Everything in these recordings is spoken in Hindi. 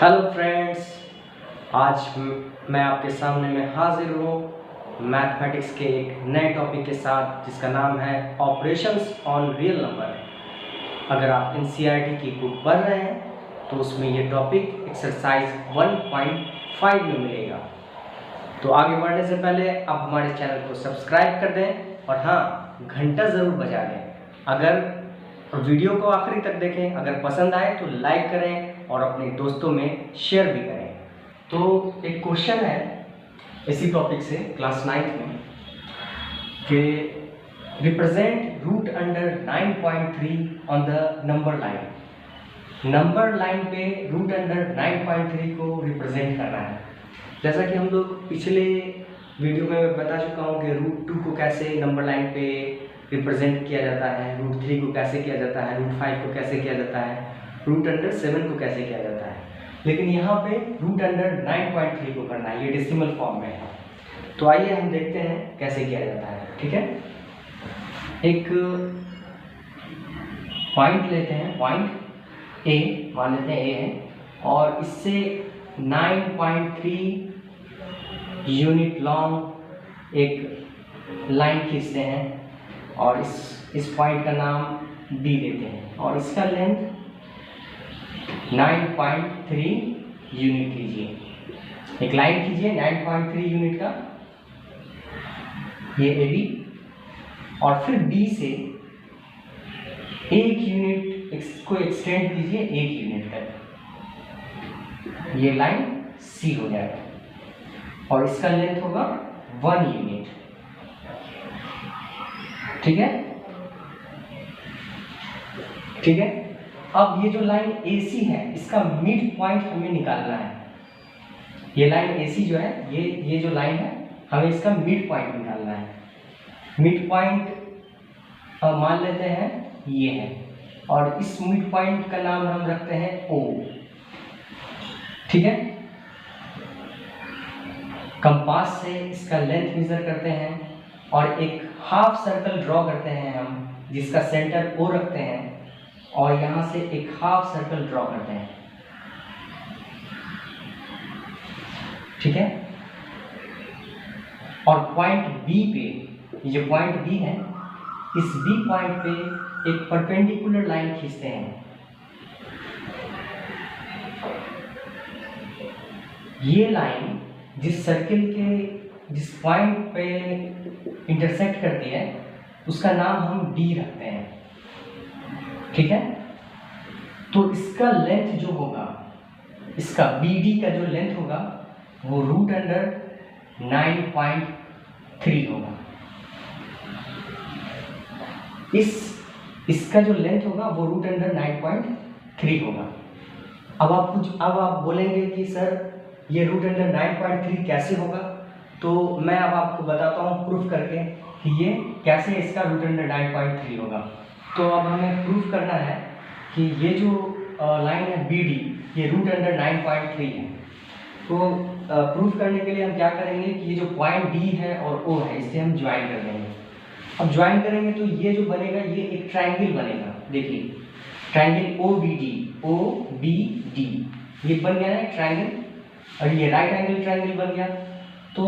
हेलो फ्रेंड्स, आज मैं आपके सामने में हाजिर हूँ मैथमेटिक्स के एक नए टॉपिक के साथ जिसका नाम है ऑपरेशंस ऑन रियल नंबर। अगर आप एनसीईआरटी की बुक पढ़ रहे हैं तो उसमें ये टॉपिक एक्सरसाइज 1.5 में मिलेगा। तो आगे बढ़ने से पहले आप हमारे चैनल को सब्सक्राइब कर दें और हाँ, घंटा ज़रूर बजा दें। अगर वीडियो को आखिरी तक देखें, अगर पसंद आए तो लाइक करें और अपने दोस्तों में शेयर भी करें। तो एक क्वेश्चन है इसी टॉपिक से क्लास 9th में कि represent root under 9.3 on the number line. Number line पे रूट अंडर 9.3 को रिप्रेजेंट करना है। जैसा कि हम लोग पिछले वीडियो में बता चुका हूँ कि रूट 2 को कैसे नंबर लाइन पे रिप्रेजेंट किया जाता है, रूट 3 को कैसे किया जाता है, रूट 5 को कैसे किया जाता है, रूट अंडर 7 को कैसे किया जाता है। लेकिन यहाँ पे रूट अंडर 9.3 को करना है, ये डेसिमल फॉर्म में है। तो आइए हम देखते हैं कैसे किया जाता है। ठीक है, एक पॉइंट लेते हैं, पॉइंट ए मान लेते हैं ए है, और इससे 9.3 यूनिट लॉन्ग एक लाइन खींचते हैं और इस पॉइंट का नाम बी देते हैं और इसका लेंथ 9.3 यूनिट लीजिए। एक लाइन कीजिए 9.3 यूनिट का, ये ए बी, और फिर बी से 1 यूनिट को एक्सटेंड कीजिए 1 यूनिट तक, ये लाइन सी हो जाएगा और इसका लेंथ होगा 1 यूनिट। ठीक है, ठीक है। अब ये जो लाइन AC है इसका मिड पॉइंट हमें निकालना है। ये लाइन AC जो है, ये जो लाइन है, हमें इसका मिड पॉइंट निकालना है। मिड पॉइंट मान लेते हैं ये है, और इस मिड पॉइंट का नाम हम रखते हैं O। ठीक है, कंपास से इसका लेंथ मेजर करते हैं और एक हाफ सर्कल ड्रॉ करते हैं हम, जिसका सेंटर O रखते हैं, और यहाँ से एक हाफ सर्कल ड्रॉ करते हैं। ठीक है, और पॉइंट B पे, ये पॉइंट B है, इस B पॉइंट पे एक परपेंडिकुलर लाइन खींचते हैं। ये लाइन जिस सर्किल के जिस पॉइंट पे इंटरसेक्ट करती है उसका नाम हम D रखते हैं। ठीक है, तो इसका लेंथ जो होगा, इसका BD का जो लेंथ होगा वो रूट अंडर 9.3 होगा। इसका जो लेंथ होगा वो रूट अंडर 9.3 होगा। अब आप बोलेंगे कि सर ये रूट अंडर 9.3 कैसे होगा? तो मैं अब आपको बताता हूँ प्रूफ करके कि ये कैसे इसका रूट अंडर 9.3 होगा। तो अब हमें प्रूफ करना है कि ये जो लाइन है BD, ये रूट अंडर 9.3 है। तो प्रूफ करने के लिए हम क्या करेंगे कि ये जो पॉइंट D है और O है, इसे हम ज्वाइन कर देंगे। अब ज्वाइन करेंगे तो ये जो बनेगा, ये एक ट्रायंगल बनेगा। देखिए, ट्रायंगल OBD, ये बन गया है ट्रायंगल, और ये राइट एंगल ट्रायंगल बन गया। तो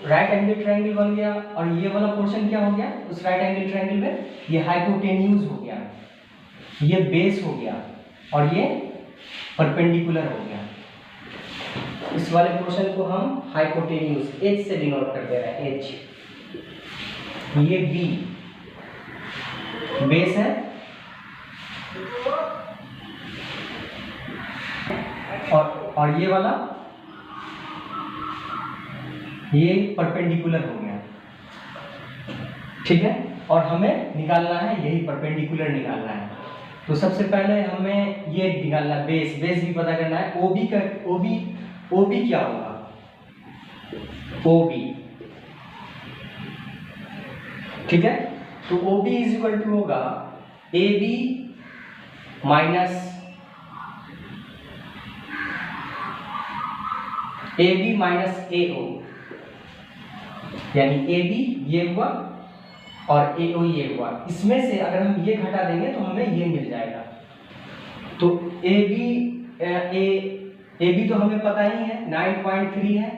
राइट एंगल ट्रायंगल बन गया, और ये वाला पोर्शन क्या हो गया उस राइट एंगल ट्रायंगल में? ये हाइपोटेन्यूज हो गया, ये बेस हो गया, और ये परपेंडिकुलर हो गया। इस वाले पोर्शन को हम हाइपोटेन्यूज H से डिनोट कर दे रहे हैं, H। ये B बेस है, और ये वाला ये परपेंडिकुलर हो गया। ठीक है, और हमें निकालना है यही परपेंडिकुलर निकालना है। तो सबसे पहले हमें ये निकालना है बेस भी पता करना है। OB क्या होगा? OB, ठीक है, तो OB इज इक्वल टू होगा AB माइनस AO, यानी AB ये हुआ और AO ये हुआ। इसमें से अगर हम ये घटा देंगे तो हमें ये मिल जाएगा। तो AB ए बी तो हमें पता ही है 9.3 है,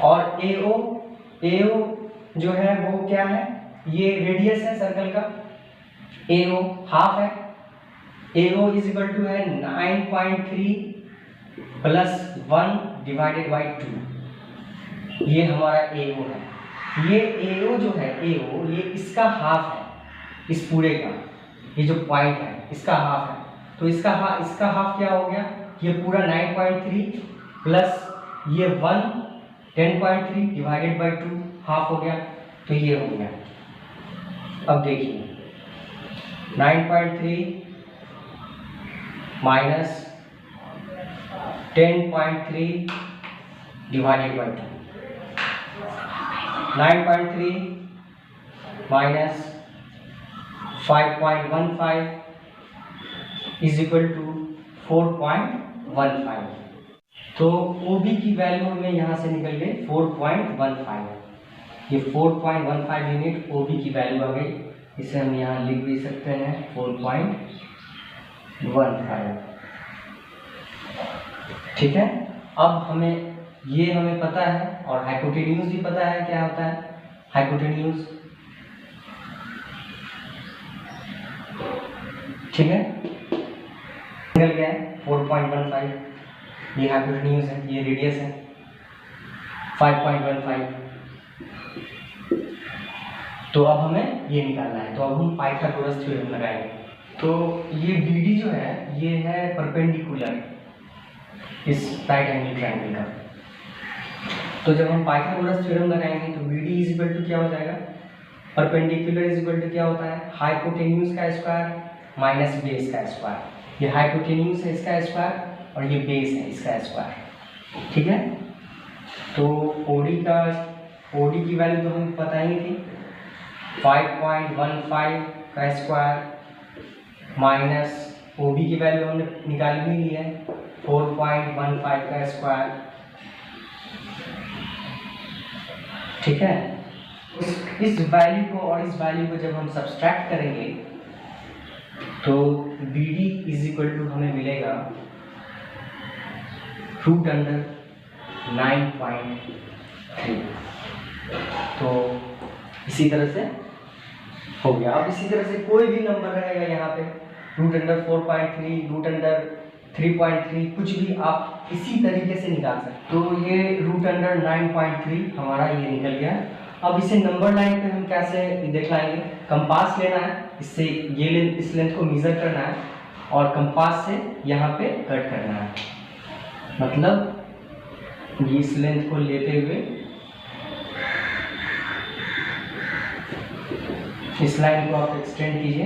और ए ओ जो है वो क्या है, ये रेडियस है सर्कल का, ए ओ हाफ है, ए ओ इज इक्वल टू है 9.3 प्लस 1 डिवाइडेड बाई 2, ये हमारा ए ओ है। ये ए ओ जो है, ए ओ ये इसका हाफ है, इस पूरे का, ये जो पॉइंट है इसका हाफ है, तो इसका हाफ क्या हो गया, ये पूरा 9.3 प्लस ये 1 10.3 डिवाइडेड बाई 2 हाफ हो गया, तो ये हो गया। अब देखिए 9.3 minus 10.3 divided by 2, 9.3 minus 5.15 is equal to 4.15, तो OB की वैल्यू हमें यहाँ से निकल गई 4.15, ये 4.15 यूनिट OB की वैल्यू आ गई, इसे हम यहाँ लिख भी सकते हैं 4.15, ठीक है। अब हमें पता है, और हाइपोटेन्यूज भी पता है क्या होता है हाइपोटेन्यूज, ठीक है, निकल गया है 4.15, ये हाइपोटेन्यूज है, ये रेडियस है 5.15, तो अब हमें ये निकालना है, तो अब हम पाइथागोरस थ्योरम लगाएंगे। तो ये BD जो है ये है परपेंडिकुलर इस राइट एंगल ट्रायंगल का, तो जब हम पाइथागोरस थ्योरम लगाएंगे तो BD इज इक्वल टू क्या हो जाएगा, परपेंडिकुलर इज इक्वल टू क्या होता है, हाइपोटेन्यूज का स्क्वायर माइनस बेस का स्क्वायर, ये हाइपोटेन्यूज है इसका स्क्वायर और ये बेस है इसका स्क्वायर, ठीक है। तो OD की वैल्यू तो हमें पता ही थी 5.15 का स्क्वायर माइनस OB की वैल्यू हमने निकाल भी ली है 4.15 का स्क्वायर, ठीक है। इस वैल्यू को और इस वैल्यू को जब हम सब्सट्रैक्ट करेंगे तो BD इज इक्वल टू हमें मिलेगा √9.3, तो इसी तरह से हो गया। अब इसी तरह से कोई भी नंबर रहेगा यहाँ पे √4.3 √3.3 कुछ भी आप इसी तरीके से निकाल सकते। तो ये √9.3 हमारा ये निकल गया। अब इसे नंबर लाइन पे हम कैसे दिखलाएंगे, कंपास लेना है, इससे ये इस लेंथ को मेजर करना है और कंपास से यहाँ पे कट करना है, मतलब ये इस लेंथ को लेते हुए इस लाइन को आप एक्सटेंड कीजिए,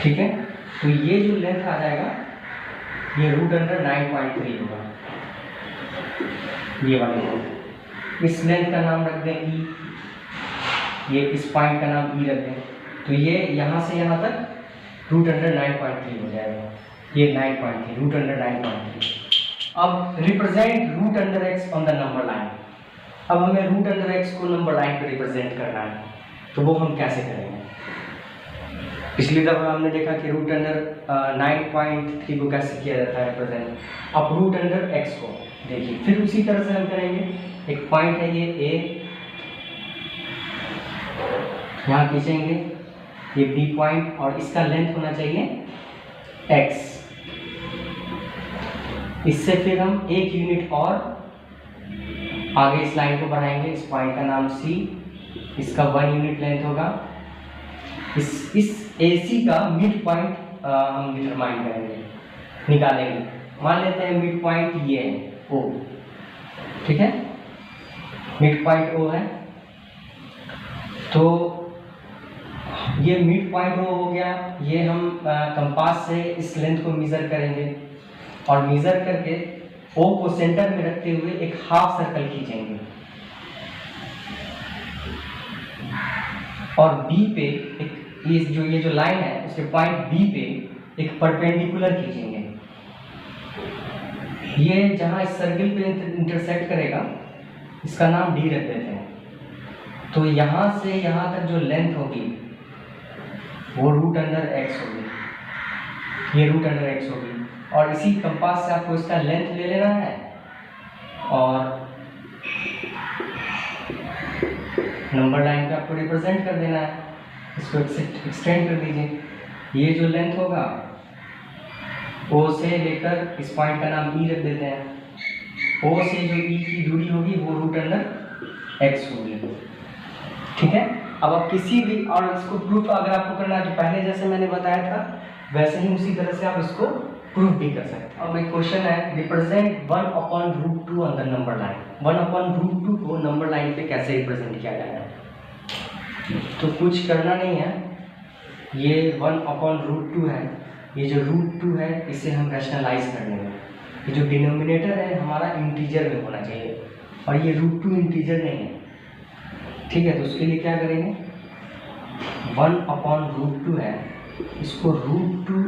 ठीक है। तो ये जो लेंथ आ जाएगा ये √9.3 होगा, ये वाली लेंथ। इस लेंथ का नाम रख दें E, ये इस पॉइंट का नाम E रख दें, तो ये यहाँ से यहाँ तक √9.3 हो जाएगा, ये 9.3 √9.3। अब represent √x on the number line. अब हमें √x को नंबर लाइन पे रिप्रेजेंट करना है, तो वो हम कैसे करेंगे। पिछली दफा हमने देखा कि √9.3 को कैसे किया जाता है रिप्रेजेंट। अब √x को देखिए, फिर उसी तरह से हम करेंगे। एक पॉइंट है ये A, यहाँ खींचेंगे ये B पॉइंट और इसका लेंथ होना चाहिए x। इससे फिर हम एक यूनिट और आगे इस लाइन को बढ़ाएंगे, इस पॉइंट का नाम C, इसका 1 यूनिट लेंथ होगा। इस AC का मिड पॉइंट हम डिटरमाइन करेंगे, निकालेंगे। मान लेते हैं मिड पॉइंट ये है O, ठीक है, मिड पॉइंट O है, तो ये मिड पॉइंट O हो गया। ये हम कंपास से इस लेंथ को मेजर करेंगे और मेजर करके O को सेंटर में रखते हुए एक हाफ सर्कल खींचेंगे और B पे एक ये जो लाइन है उसके पॉइंट B पे एक परपेंडिकुलर खींचेंगे। ये जहां इस सर्किल पे इंटरसेक्ट करेगा इसका नाम D रख देते हैं। तो यहां से यहां तक जो लेंथ होगी वो √x होगी, ये रूट अंडर एक्स होगी। और इसी कंपास से आपको इसका लेंथ ले लेना है और नंबर लाइन पे आपको रिप्रेजेंट कर देना है। इसको एक्सटेंड कर दीजिए। ये जो लेंथ होगा ओ से लेकर इस पॉइंट का नाम ई रख देते हैं। ओ से जो ई की दूरी होगी वो रूट अंडर एक्स होगी। ठीक है। अब आप किसी भी, और इसको प्रूफ अगर आपको करना है तो पहले जैसे मैंने बताया था वैसे ही उसी तरह से आप इसको प्रूफ भी कर सकते हैं। अब एक क्वेश्चन है, represent 1/√2 on the number line. 1/√2 को नंबर लाइन पे कैसे रिप्रेजेंट किया जाएगा? तो कुछ करना नहीं है, ये 1/√2 है, ये जो √2 है इसे हम रैशनलाइज कर लेंगे। ये जो डिनोमिनेटर है हमारा इंटीजर में होना चाहिए और ये √2 इंटीजर नहीं है। ठीक है, तो उसके लिए क्या करेंगे, 1/√2 है, इसको √2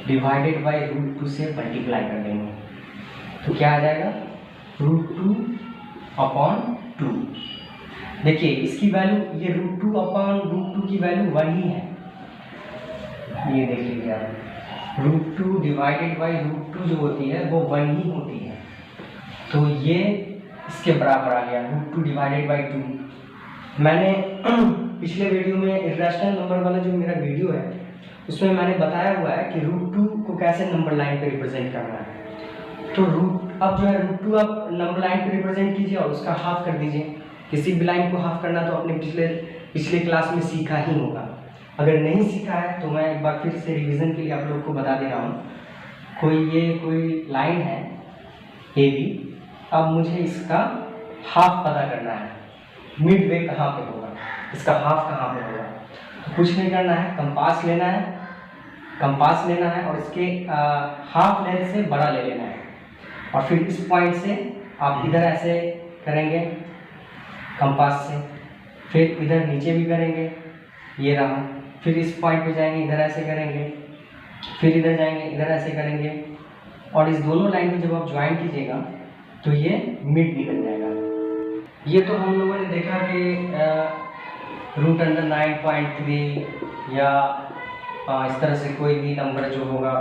डिवाइडेड बाई √2 से मल्टीप्लाई कर देंगे। तो क्या आ जाएगा, √2/2। देखिए इसकी वैल्यू, ये √2/√2 की वैल्यू 1 ही है। ये देख लीजिए आप, √2 डिवाइडेड बाई √2 जो होती है वो 1 ही होती है। तो ये इसके बराबर आ गया, √2 डिवाइडेड बाई 2। मैंने पिछले वीडियो में इर्रेशनल नंबर वाला जो मेरा वीडियो है उसमें मैंने बताया हुआ है कि √2 को कैसे नंबर लाइन पे रिप्रेजेंट करना है। तो अब जो है √2 आप नंबर लाइन पे रिप्रेजेंट कीजिए और उसका हाफ कर दीजिए। किसी भी लाइन को हाफ करना तो आपने पिछले क्लास में सीखा ही होगा। अगर नहीं सीखा है तो मैं एक बार फिर से रिवीजन के लिए आप लोग को बता दे रहा हूँ। कोई लाइन है ए बी, अब मुझे इसका हाफ पता करना है, मिड वे कहाँ पे होगा, इसका हाफ कहाँ पे होगा। तो कुछ नहीं करना है, कंपास लेना है और इसके हाफ लेंथ से बड़ा ले लेना है और फिर इस पॉइंट से आप इधर ऐसे करेंगे कंपास से, फिर इधर नीचे भी करेंगे, ये रहा, फिर इस पॉइंट पे जाएंगे, इधर ऐसे करेंगे, फिर इधर जाएंगे, इधर ऐसे करेंगे और इस दोनों लाइन को जब आप ज्वाइन कीजिएगा तो ये मिड निकल जाएगा। ये तो हम लोगों ने देखा कि √9.3 या इस तरह से कोई भी नंबर जो होगा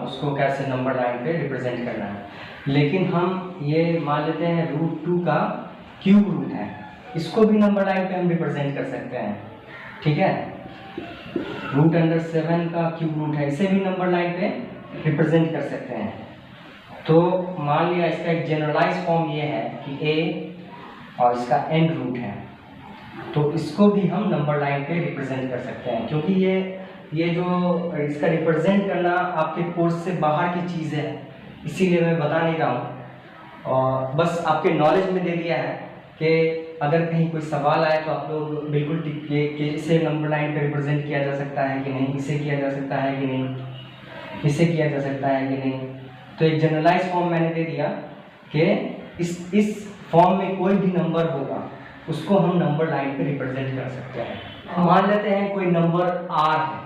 उसको कैसे नंबर लाइन पे रिप्रेजेंट करना है। लेकिन हम ये मान लेते हैं √2 का क्यूब रूट है, इसको भी नंबर लाइन पे हम रिप्रेजेंट कर सकते हैं। ठीक है, √7 का क्यूब रूट है, इसे भी नंबर लाइन पे रिप्रेजेंट कर सकते हैं। तो मान लिया इसका एक जनरलाइज फॉर्म ये है कि a और इसका n रूट है, तो इसको भी हम नंबर लाइन पे रिप्रेजेंट कर सकते हैं। क्योंकि ये जो इसका रिप्रेजेंट करना आपके कोर्स से बाहर की चीज़ है, इसीलिए मैं बता नहीं रहा हूँ और बस आपके नॉलेज में दे दिया है कि अगर कहीं कोई सवाल आए तो आप लोग बिल्कुल टिक कि इसे नंबर लाइन पे रिप्रेजेंट किया जा सकता है कि नहीं, इसे किया जा सकता है कि नहीं, इसे किया जा सकता है कि नहीं। तो एक जनरलाइज फॉर्म मैंने दे दिया कि इस फॉर्म में कोई भी नंबर होगा उसको हम नंबर लाइन पे रिप्रेजेंट कर सकते हैं। मान लेते हैं कोई नंबर r है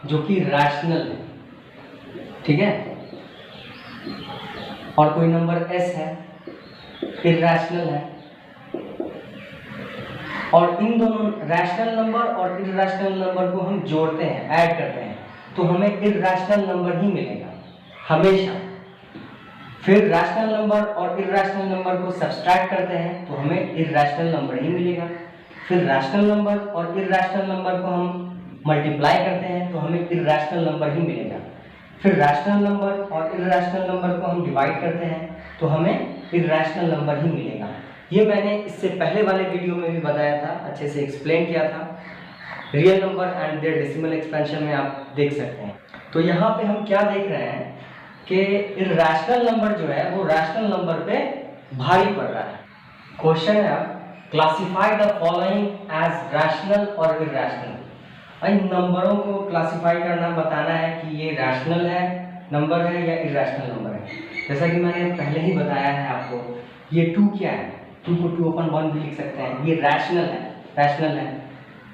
जो कि रैशनल है, ठीक है, और कोई नंबर s है इर्रेशनल है, और इन दोनों रैशनल नंबर और इर्रेशनल नंबर को हम जोड़ते हैं, ऐड करते हैं, तो हमें इर्रेशनल नंबर ही मिलेगा हमेशा। फिर रैशनल नंबर और इर्रेशनल नंबर को सब्सट्रैक्ट करते हैं तो हमें इर्रेशनल नंबर ही मिलेगा। फिर रैशनल नंबर और इर्रेशनल नंबर को हम मल्टीप्लाई करते हैं तो हमें इर्रेशनल नंबर ही मिलेगा। फिर रैशनल नंबर और इर्रेशनल नंबर को हम डिवाइड करते हैं तो हमें इर्रेशनल नंबर ही मिलेगा। ये मैंने इससे पहले वाले वीडियो में भी बताया था, अच्छे से एक्सप्लेन किया था। Real number and their decimal expansion में आप देख सकते हैं। तो यहाँ पे हम क्या देख रहे हैं कि इर्रेशनल नंबर जो है वो रैशनल नंबर पे भारी पड़ रहा है। क्वेश्चन है, classify the following as rational और इर्रेशनल। इन नंबरों को क्लासिफाई करना, बताना है कि ये रैशनल है नंबर है या इर्रेशनल नंबर है। जैसा कि मैंने पहले ही बताया है आपको, ये 2 क्या है, 2 को 2/1 भी लिख सकते हैं, ये रैशनल है।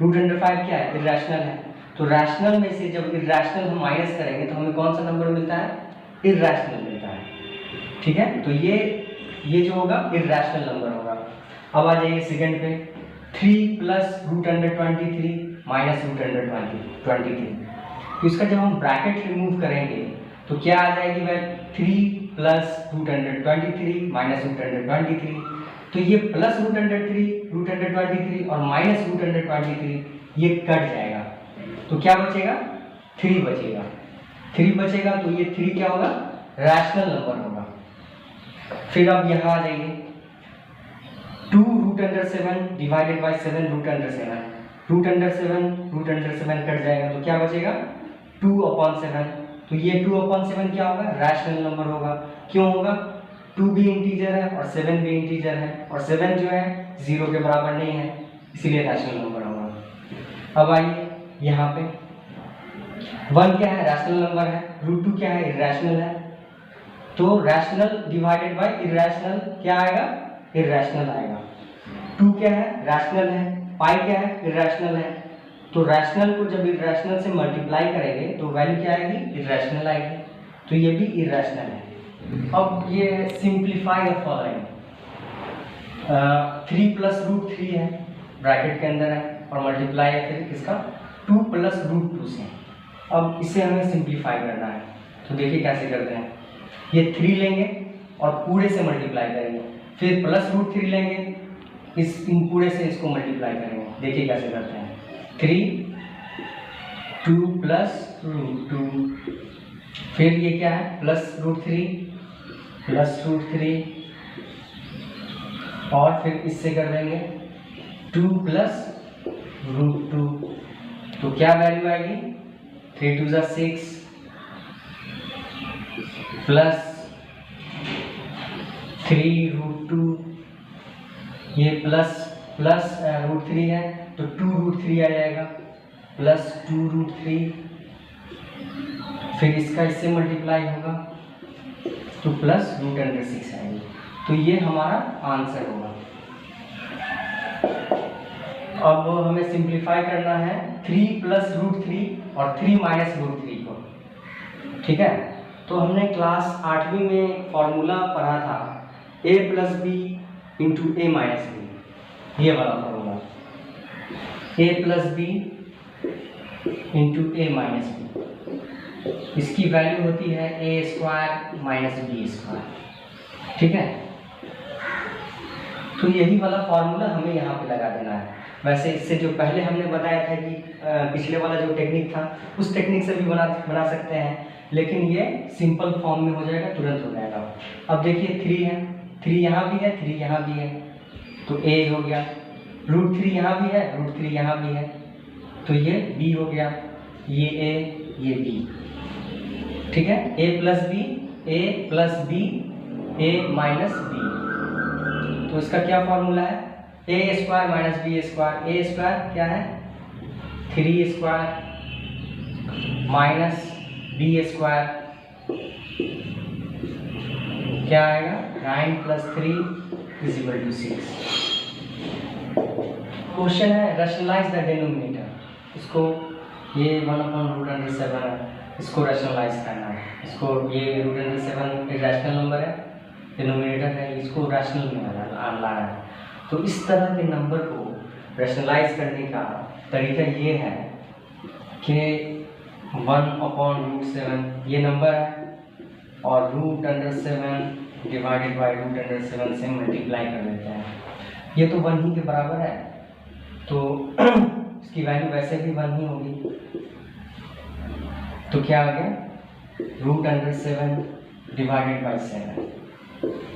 √5 क्या है, इर्रेशनल है। तो रैशनल में से जब इर्रेशनल हम माइनस करेंगे तो हमें कौन सा नंबर मिलता है, इर्रेशनल मिलता है। ठीक है, तो ये जो होगा इर्रेशनल नंबर होगा। अब आ जाइए सेकंड पे, 3 + √23 - √23। तो इसका जब हम ब्रैकेट रिमूव करेंगे तो क्या आ जाएगी भाई 3 plus root under 23 minus root under 23। तो ये प्लस रूट अंडर 23 और माइनस रूट अंडर 23 ये कट जाएगा, तो क्या बचेगा 3 बचेगा। 3 बचेगा तो ये 3 क्या होगा रैशनल नंबर होगा। फिर अब यहाँ आ जाइए 2 root under 7 divided by 7 root under 7। Root under 7 cut जाएगा तो क्या बचेगा 2/7। तो ये 2/7 क्या होगा रैशनल नंबर होगा। क्यों होगा 2 भी इंटीजर है और 7 भी इंटीजर है और 7 जो है 0 के बराबर नहीं है, इसीलिए रैशनल नंबर होगा। अब आइए यहाँ पे 1 क्या है रैशनल नंबर है, √2 क्या है इरैशनल है। तो रैशनल डिवाइडेड बाय इरैशनल क्या आएगा इरैशनल आएगा। 2 क्या है रैशनल है, पाई क्या है इरैशनल है। तो रैशनल को जब इरैशनल से मल्टीप्लाई करेंगे तो वैल्यू क्या आएगी इरैशनल आएगी, तो ये भी इरैशनल है। अब ये सिंप्लीफाई द फॉलोइंग 3 प्लस √3 है ब्रैकेट के अंदर है और मल्टीप्लाई है फिर किसका 2 प्लस √2 से। अब इसे हमें सिंप्लीफाई करना है, तो देखिए कैसे करते हैं। ये 3 लेंगे और पूरे से मल्टीप्लाई करेंगे, फिर प्लस √3 लेंगे इन पूरे से इसको मल्टीप्लाई करेंगे। देखिए कैसे करते हैं 3 2 प्लस √2 फिर ये क्या है प्लस √3 और फिर इससे कर देंगे 2 प्लस √2। तो क्या वैल्यू आएगी 3 2 6 प्लस 3 √2 ये प्लस √3 है तो 2 √3 आ जाएगा प्लस 2 √3 फिर इसका इससे मल्टीप्लाई होगा तो प्लस √6 आएगी। तो ये हमारा आंसर होगा। अब हमें सिंप्लीफाई करना है 3 प्लस √3 और 3 माइनस √3 को, ठीक है। तो हमने क्लास 8वीं में फॉर्मूला पढ़ा था a plus B into a minus B, ये वाला formula a plus B into a minus B. इसकी वैल्यू होती है a² माइनस b², ठीक है। तो यही वाला फॉर्मूला हमें यहाँ पे लगा देना है। वैसे इससे जो पहले हमने बताया था कि पिछले वाला जो टेक्निक था उस टेक्निक से भी बना सकते हैं, लेकिन ये सिंपल फॉर्म में हो जाएगा, तुरंत हो जाएगा। अब देखिए 3 है, 3 यहाँ भी है 3 यहाँ भी है तो a हो गया, √3 यहाँ भी है √3 यहाँ भी है तो ये b हो गया, ये a ये b, ठीक है। a plus b a minus b। तो इसका क्या फॉर्मूला है a² माइनस b²। a² क्या है 3² माइनस b² क्या आएगा 9 प्लस 3 = 6। क्वेश्चन है रैशनलाइज द डिनोमिनेटर। इसको ये 1/√7 है, इसको रैशनलाइज करना है। इसको ये √7 एक रैशनल नंबर है, डिनोमिनेटर है, इसको रैशनल में लाना है। तो इस तरह के नंबर को रैशनलाइज करने का तरीका ये है कि 1/√7 ये नंबर है और √7 डिवाइडेड बाई √7 से मल्टीप्लाई कर देते हैं। ये तो 1 ही के बराबर है तो इसकी वैल्यू वैसे भी 1 ही होगी। तो क्या आ गया √7 डिवाइडेड बाई 7,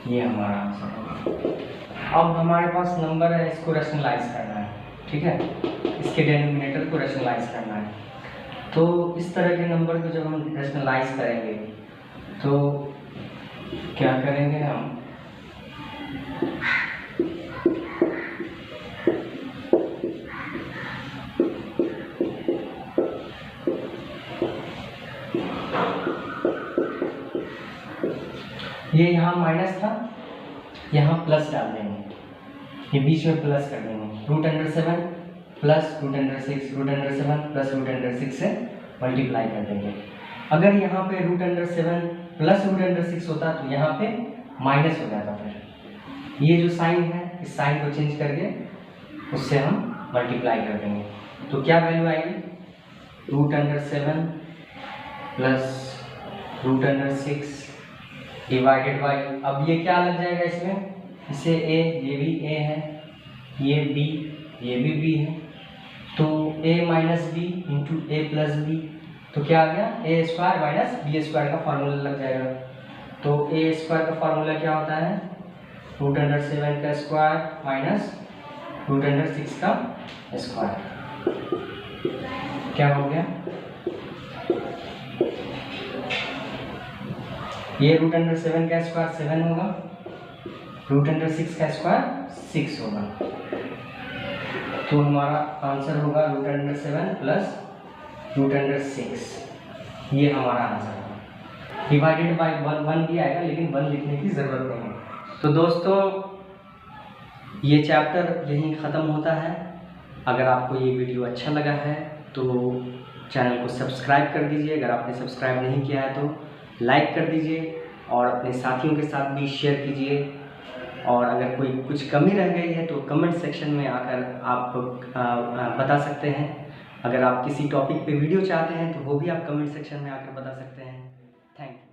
ये हमारा आंसर होगा। अब हमारे पास नंबर है, इसको रैशनलाइज करना है, ठीक है। इसके डिनोमिनेटर को रैशनलाइज करना है। तो इस तरह के नंबर को जब हम रैशनलाइज करेंगे तो क्या करेंगे हम ये यहाँ माइनस था, यहाँ प्लस डाल देंगे, ये बीच में प्लस कर देंगे। √7 प्लस √6 √7 प्लस √6 से मल्टीप्लाई कर देंगे। अगर यहाँ पे √7 प्लस √6 होता तो यहाँ पे माइनस हो जाता। फिर ये जो साइन है इस साइन को चेंज करके उससे हम मल्टीप्लाई कर देंगे। तो क्या वैल्यू आएगी √7 प्लस √6 डिवाइडेड बाई, अब ये क्या लग जाएगा इसमें, इसे a, ये भी a है, ये b, ये भी b है, तो a minus B into A plus B, तो क्या आ गया, a square minus B square का फार्मूला लग जाएगा। तो a स्क्वायर का फार्मूला क्या होता है, √7 का स्क्वायर माइनस √6 का स्क्वायर, क्या हो गया, ये √7 का स्क्वायर 7 होगा, √6 का स्क्वायर 6 होगा, तो हमारा आंसर होगा √7 प्लस √6, ये हमारा आंसर होगा। डिवाइडेड बाई 1 भी आएगा, लेकिन 1 लिखने की ज़रूरत नहीं है। तो दोस्तों ये चैप्टर यहीं ख़त्म होता है। अगर आपको ये वीडियो अच्छा लगा है तो चैनल को सब्सक्राइब कर दीजिए, अगर आपने सब्सक्राइब नहीं किया है तो लाइक कर दीजिए और अपने साथियों के साथ भी शेयर कीजिए। और अगर कोई कुछ कमी रह गई है तो कमेंट सेक्शन में आकर आप बता सकते हैं। अगर आप किसी टॉपिक पे वीडियो चाहते हैं तो वो भी आप कमेंट सेक्शन में आकर बता सकते हैं। Thank you.